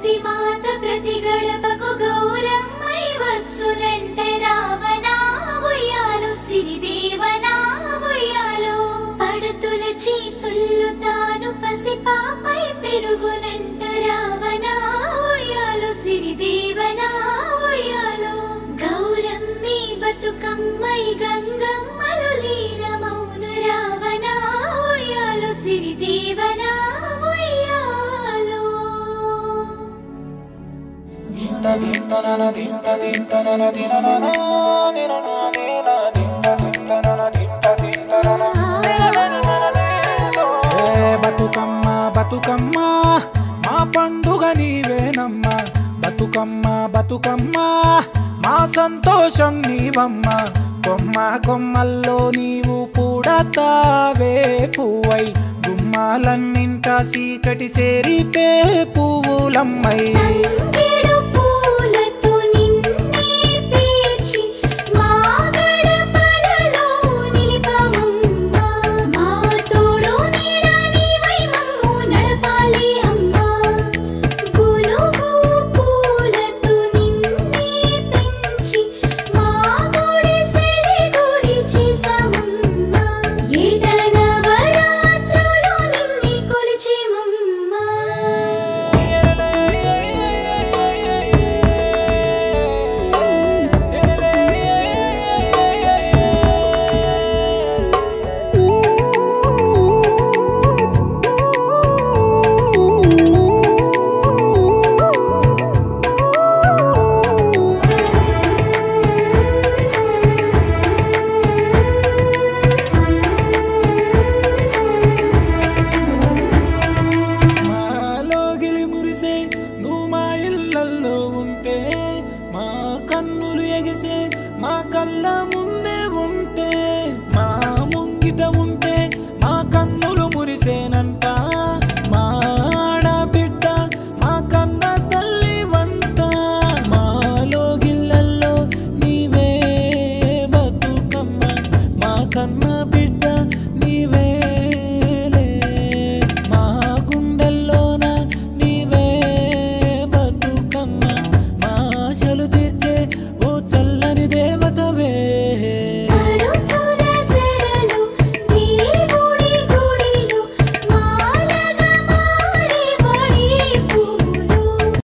ప్రతి మాత ప్రతి గడపకు గౌరమ్మై వచ్చునంటే రావనా ఉయ్యాలో సిరిదేవనా ఉయ్యాలో పడతుల చేతుల్లో తాను పసిపాపై పెరుగునంట రావనా ఉయ్యాలో సిరిదేవనా ఉయ్యాలో గౌరమ్మి బతుకమ్మై గంగమ్మలు లీనమౌను రావనా ఉయ్యాలో సిరిదేవనా బతుకమ్మ బతుకమ్మ మా పండుగ నీవేనమ్మ బతుకమ్మ బతుకమ్మ మా సంతోషం నీవమ్మ కొమ్మ కొమ్మల్లో నీవు పూడతావే పువ్వై గుమ్మాలన్నింట చీకటి సేరిపే పువ్వులమ్మై